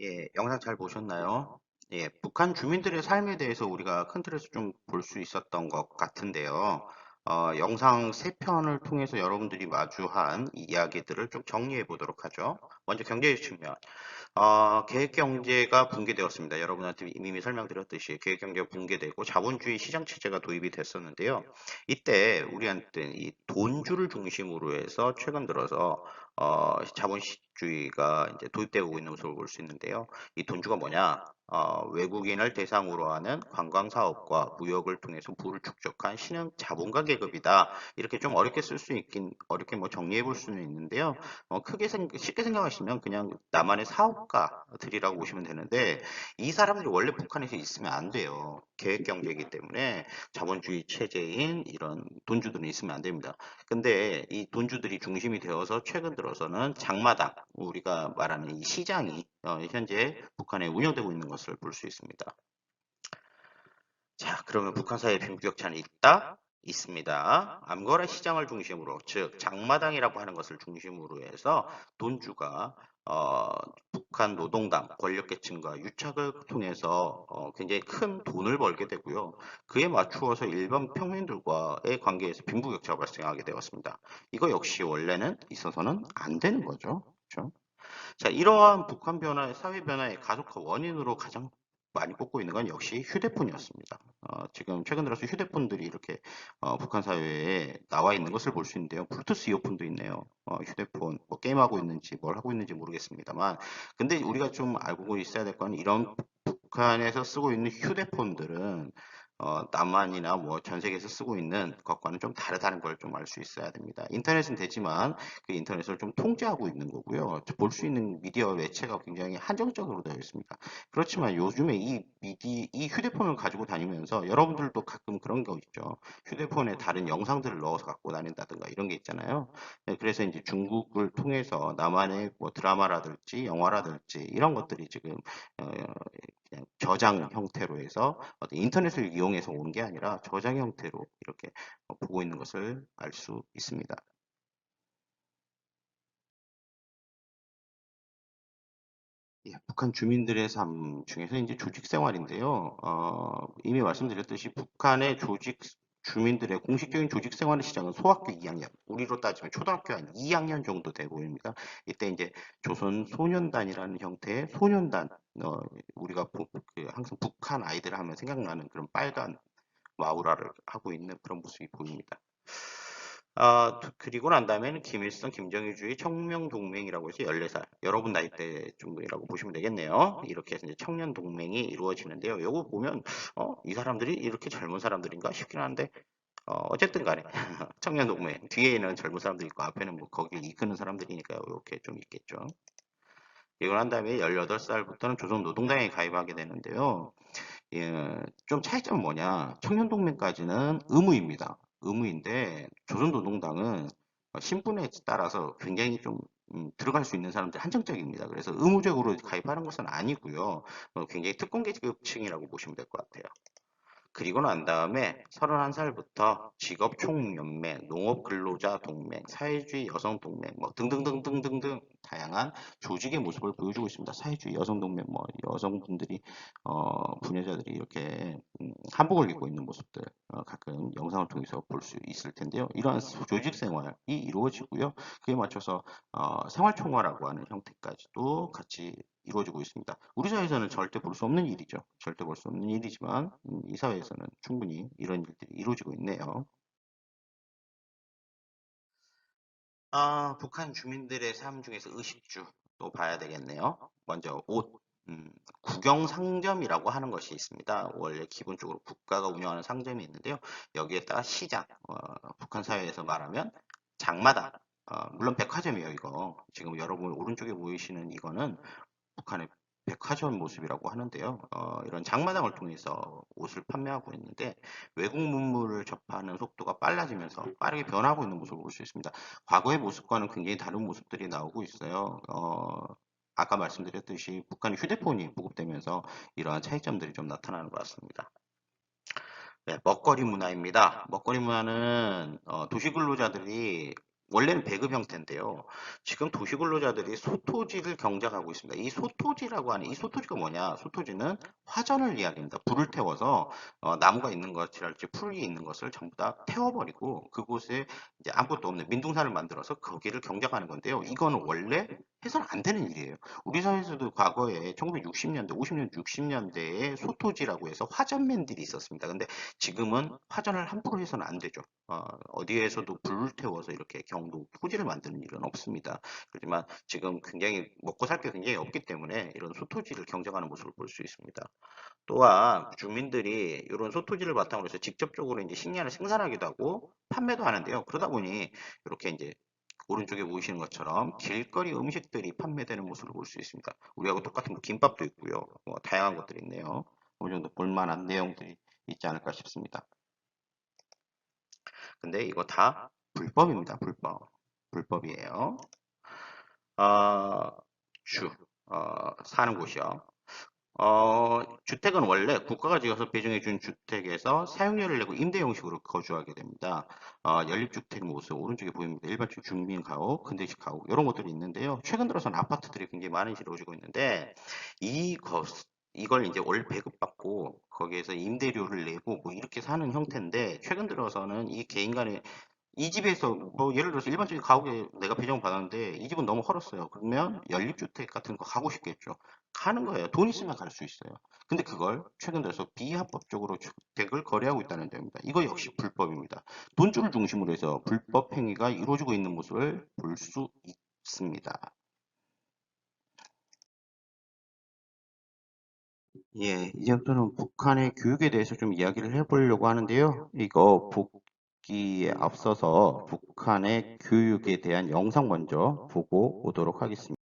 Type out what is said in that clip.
예, 영상 잘 보셨나요? 예, 북한 주민들의 삶에 대해서 우리가 큰 틀에서 좀 볼 수 있었던 것 같은데요. 영상 세 편을 통해서 여러분들이 마주한 이야기들을 좀 정리해 보도록 하죠. 먼저 경제의 측면. 계획경제가 붕괴되었습니다. 여러분한테 이미 설명드렸듯이 계획경제가 붕괴되고 자본주의 시장체제가 도입이 됐었는데요. 이때 우리한테 이 돈주를 중심으로 해서 최근 들어서 자본주의가 이제 도입되고 있는 모습을 볼 수 있는데요. 이 돈주가 뭐냐? 외국인을 대상으로 하는 관광사업과 무역을 통해서 부를 축적한 신흥 자본가 계급이다. 이렇게 좀 어렵게 쓸 수 있긴, 어렵게 뭐 정리해 볼 수는 있는데요. 쉽게 생각하시면 그냥 나만의 사업가들이라고 보시면 되는데, 이 사람들이 원래 북한에서 있으면 안 돼요. 계획 경제이기 때문에 자본주의 체제인 이런 돈주들은 있으면 안 됩니다. 근데 이 돈주들이 중심이 되어서 최근 들어서는 장마당, 우리가 말하는 이 시장이 현재 북한에 운영되고 있는 것을 볼 수 있습니다. 자, 그러면 북한 사회에 빈부격차는 있다? 있습니다. 암거래 시장을 중심으로, 즉 장마당이라고 하는 것을 중심으로 해서 돈주가 어, 북한 노동당 권력계층과 유착을 통해서 굉장히 큰 돈을 벌게 되고요. 그에 맞추어서 일반 평민들과의 관계에서 빈부격차가 발생하게 되었습니다. 이거 역시 원래는 있어서는 안 되는 거죠. 그렇죠? 자, 이러한 북한 변화의 사회 변화의 가속화 원인으로 가장 많이 꼽고 있는 건 역시 휴대폰이었습니다. 지금 최근 들어서 휴대폰들이 이렇게 북한 사회에 나와 있는 것을 볼 수 있는데요. 블루투스 이어폰도 있네요. 휴대폰 뭐 게임하고 있는지 뭘 하고 있는지 모르겠습니다만, 근데 우리가 좀 알고 있어야 될 건 이런 북한에서 쓰고 있는 휴대폰들은 남한이나 뭐 전 세계에서 쓰고 있는 것과는 좀 다르다는 걸 좀 알 수 있어야 됩니다. 인터넷은 되지만 그 인터넷을 좀 통제하고 있는 거고요. 볼 수 있는 미디어 매체가 굉장히 한정적으로 되어 있습니다. 그렇지만 요즘에 이 휴대폰을 가지고 다니면서 여러분들도 가끔 그런 거 있죠. 휴대폰에 다른 영상들을 넣어서 갖고 다닌다든가 이런 게 있잖아요. 네, 그래서 이제 중국을 통해서 남한의 뭐 드라마라든지 영화라든지 이런 것들이 지금 어, 그냥 저장 형태로 해서 어떤 인터넷을 이용해서 오는 게 아니라 저장 형태로 이렇게 보고 있는 것을 알 수 있습니다. 예, 북한 주민들의 삶 중에서 이제 조직 생활인데요. 이미 말씀드렸듯이 북한의 조직 주민들의 공식적인 조직 생활의 시작은 소학교 2학년, 우리로 따지면 초등학교 한 2학년 정도 돼 보입니다. 이때 이제 조선 소년단이라는 형태의 소년단, 우리가 항상 북한 아이들 하면 생각나는 그런 빨간 마우라를 하고 있는 그런 모습이 보입니다. 그리고 난 다음에는 김일성, 김정일주의 청명동맹이라고 해서 14살, 여러분 나이대 정도이라고 보시면 되겠네요. 이렇게 해서 이제 청년동맹이 이루어지는데요. 요거 보면, 이 사람들이 이렇게 젊은 사람들인가 싶긴 한데, 어쨌든 간에, 청년동맹. 뒤에는 젊은 사람들이 있고, 앞에는 뭐 거길 이끄는 사람들이니까 이렇게 좀 있겠죠. 그리고 난 다음에 18살부터는 조선노동당에 가입하게 되는데요. 예, 좀 차이점은 뭐냐? 청년동맹까지는 의무입니다. 의무인데 조선노동당은 신분에 따라서 굉장히 좀 들어갈 수 있는 사람들 한정적입니다. 그래서 의무적으로 가입하는 것은 아니고요. 굉장히 특권 계급층이라고 보시면 될 것 같아요. 그리고 난 다음에 31살부터 직업총연맹, 농업근로자 동맹, 사회주의 여성동맹, 뭐 등등등등등등 다양한 조직의 모습을 보여주고 있습니다. 사회주의 여성동맹, 뭐 여성분들이 부녀자들이 이렇게 한복을 입고 있는 모습들 가끔 영상을 통해서 볼 수 있을 텐데요. 이러한 조직 생활이 이루어지고요. 그에 맞춰서 생활총화라고 하는 형태까지도 같이 이루어지고 있습니다. 우리 사회에서는 절대 볼 수 없는 일이죠. 절대 볼 수 없는 일이지만 이 사회에서는 충분히 이런 일들이 이루어지고 있네요. 북한 주민들의 삶 중에서 의식주 또 봐야 되겠네요. 먼저 옷, 국영 상점이라고 하는 것이 있습니다. 원래 기본적으로 국가가 운영하는 상점이 있는데요. 여기에다가 시장, 북한 사회에서 말하면 장마당, 물론 백화점이에요, 이거. 지금 여러분 오른쪽에 보이시는 이거는 북한의 백화점 모습이라고 하는데요. 이런 장마당을 통해서 옷을 판매하고 있는데 외국 문물을 접하는 속도가 빨라지면서 빠르게 변하고 있는 모습을 볼 수 있습니다. 과거의 모습과는 굉장히 다른 모습들이 나오고 있어요. 아까 말씀드렸듯이 북한의 휴대폰이 보급되면서 이러한 차이점들이 좀 나타나는 것 같습니다. 네, 먹거리 문화입니다. 먹거리 문화는 도시 근로자들이 원래는 배급 형태인데요. 지금 도시근로자들이 소토지를 경작하고 있습니다. 이 소토지라고 하는 이 소토지가 뭐냐? 소토지는 화전을 이야기합니다. 불을 태워서 나무가 있는 것이랄지 풀이 있는 것을 전부 다 태워버리고 그곳에 이제 아무것도 없는 민둥산을 만들어서 거기를 경작하는 건데요. 이거는 원래 해서는 안 되는 일이에요. 우리 사회에서도 과거에 1960년대, 50년, 60년대에 소토지라고 해서 화전맨들이 있었습니다. 근데 지금은 화전을 함부로 해서는 안 되죠. 어디에서도 불을 태워서 이렇게 경도, 토지를 만드는 일은 없습니다. 그렇지만 지금 굉장히 먹고 살 게 굉장히 없기 때문에 이런 소토지를 경쟁하는 모습을 볼 수 있습니다. 또한 주민들이 이런 소토지를 바탕으로 해서 직접적으로 이제 식량을 생산하기도 하고 판매도 하는데요. 그러다 보니 이렇게 이제 오른쪽에 보이시는 것처럼 길거리 음식들이 판매되는 모습을 볼 수 있습니다. 우리하고 똑같은 뭐 김밥도 있고요. 뭐 다양한 것들이 있네요. 어느 정도 볼만한 내용들이 있지 않을까 싶습니다. 근데 이거 다 불법입니다. 불법. 불법이에요. 어, 사는 곳이요. 주택은 원래 국가가 지어서 배정해 준 주택에서 사용료를 내고 임대 형식으로 거주하게 됩니다. 연립주택 모습 오른쪽에 보입니다. 일반적 중민 가옥, 근대식 가옥 이런 것들이 있는데요. 최근 들어서는 아파트들이 굉장히 많이 지어지고 있는데 이것 이걸 이제 월 배급받고 거기에서 임대료를 내고 뭐 이렇게 사는 형태인데 최근 들어서는 이 개인 간의 이 집에서 뭐 예를 들어서 일반적인 가옥에 내가 배정을 받았는데 이 집은 너무 헐었어요. 그러면 연립주택 같은 거 가고 싶겠죠. 가는 거예요. 돈 있으면 갈 수 있어요. 근데 그걸 최근 들어서 비합법적으로 주택을 거래하고 있다는 점입니다. 이거 역시 불법입니다. 돈줄을 중심으로 해서 불법 행위가 이루어지고 있는 모습을 볼 수 있습니다. 예, 이제부터는 북한의 교육에 대해서 좀 이야기를 해보려고 하는데요. 이거 보기에 앞서서 북한의 교육에 대한 영상 먼저 보고 오도록 하겠습니다.